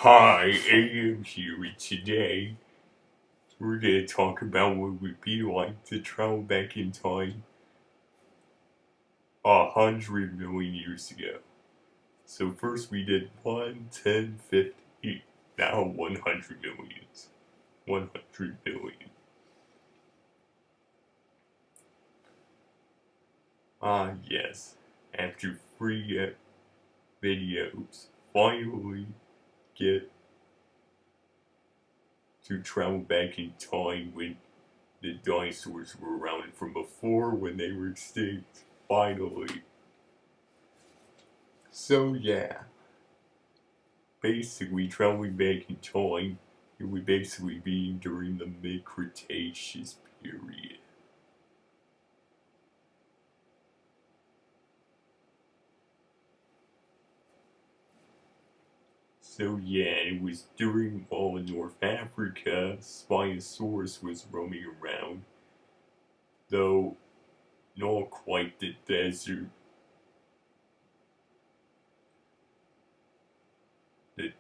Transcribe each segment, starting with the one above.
Hi, AM here, and today we're going to talk about what it would be like to travel back in time 100 million years ago. So first we did 1, 10, 50, now 100 millions. 100 billion. Yes. After three videos, finally get to travel back in time when the dinosaurs were around from before when they were extinct. Finally. So yeah, basically traveling back in time, it would basically be during the mid-Cretaceous period. So yeah, it was during all in North Africa, Spinosaurus was roaming around, though not quite the desert, the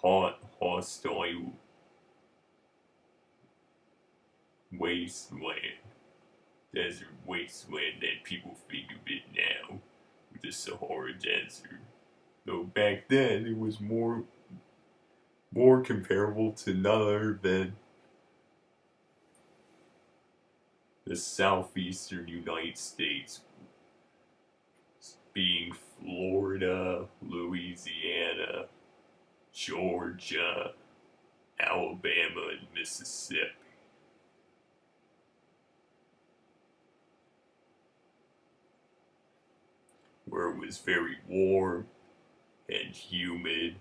hot, hostile wasteland, desert wasteland that people think of it now, with the Sahara Desert. Though back then it was more comparable to none other than the southeastern United States, being Florida, Louisiana, Georgia, Alabama, and Mississippi. Where it was very warm and humid,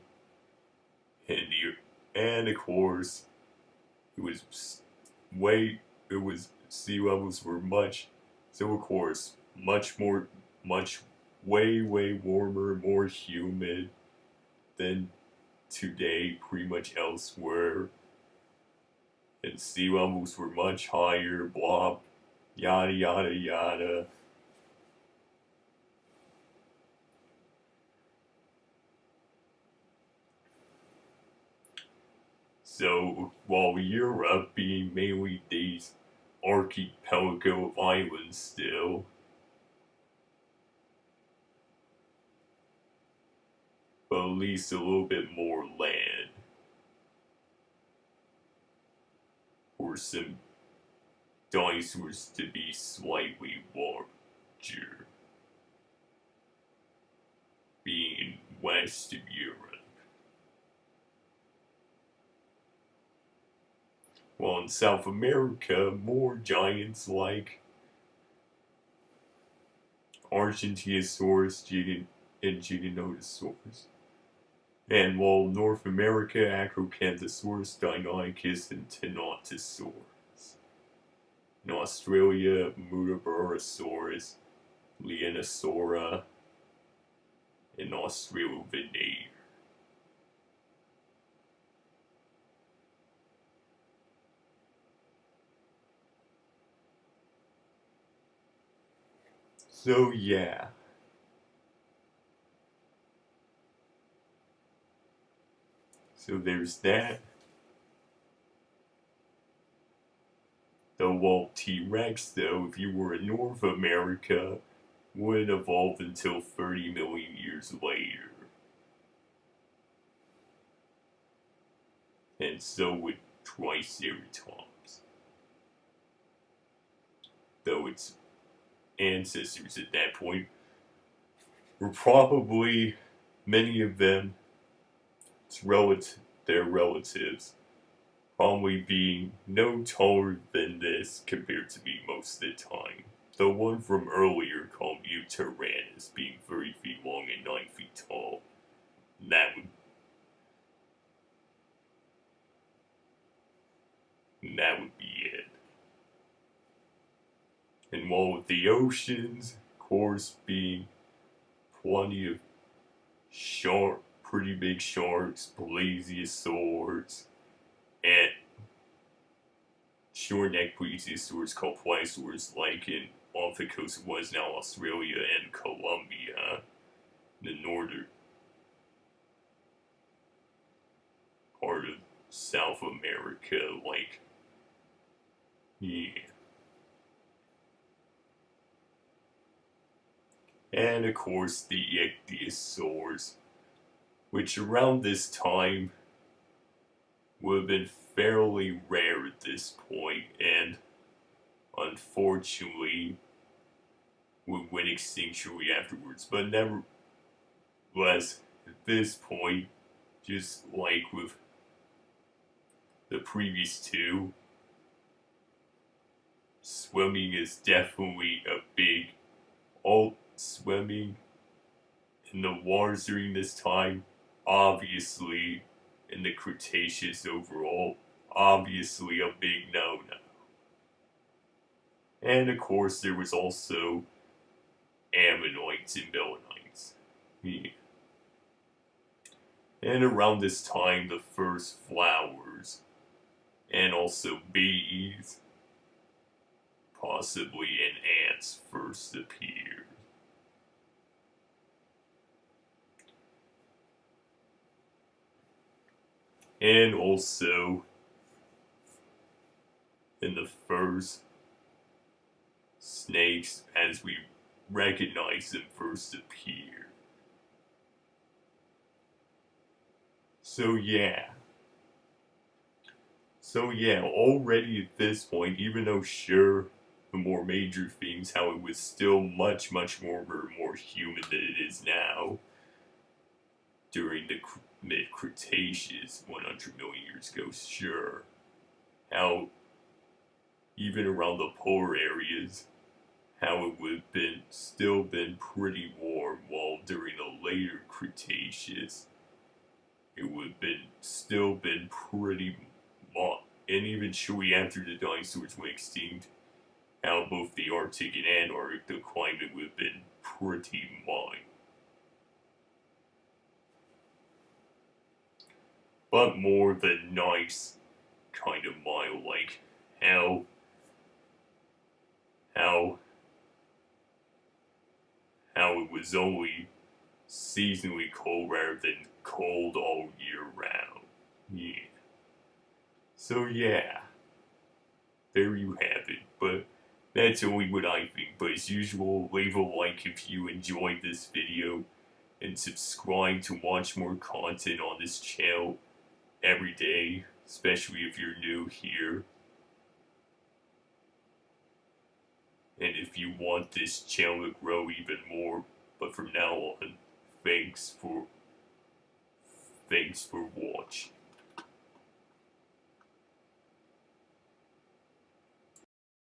and of course, it was way, it was, sea levels were much, so of course, much, way warmer, more humid than today, pretty much elsewhere. And sea levels were much higher, blah, yada yada yada. So, while Europe being mainly these archipelago of islands still, but at least a little bit more land, or some dinosaurs to be slightly larger, being west of Europe. While in South America, more giants like Argentinosaurus and Giganotosaurus. And while North America, Acrocanthosaurus, Deinonychus, and Tenontosaurus. In Australia, Muttaburrasaurus, Leonosaura, and Australovenator. So yeah. So there's that. The Walt T-Rex, though, if you were in North America, wouldn't evolve until 30 million years later. And so would Triceratops. Though its ancestors at that point were probably, many of them, their relatives, probably being no taller than this compared to me most of the time. The one from earlier called Mutyrannus being 30 feet long and 9 feet tall. That would that would be it. And while with the oceans, of course, being plenty of pretty big sharks, plesiosaurs, and short-necked plesiosaurs called plesiosaurs, like in off the coast of what is now Australia and Colombia, the northern. part of South America, like, yeah. And of course the ichthyosaurs, which around this time would have been fairly rare at this point, and unfortunately would went extinct shortly afterwards. But nevertheless, at this point, just like with the previous two, swimming is definitely a big swimming in the waters during this time, obviously in the Cretaceous overall, obviously a big no-no. And of course there was also ammonites and belemnites. Yeah. And around this time the first flowers, and also bees, possibly and ants first appeared. And also, in the first, snakes, as we recognize them, first appeared. So yeah, already at this point, even though sure, the more major things, how it was still much more human than it is now, during the mid-Cretaceous, 100 million years ago, sure. How, even around the polar areas, how it would have still been pretty warm, while during the later Cretaceous, it would have still been pretty hot. And even shortly after the dinosaurs went extinct, how both the Arctic and Antarctic, the climate would have been pretty mild. But more the nice kind of mild, like how it was only seasonally cold rather than cold all year round. Yeah. So yeah, there you have it. But that's only what I think. But as usual, leave a like if you enjoyed this video, and subscribe to watch more content on this channel every day, especially if you're new here. And if you want this channel to grow even more, but from now on, thanks for watching.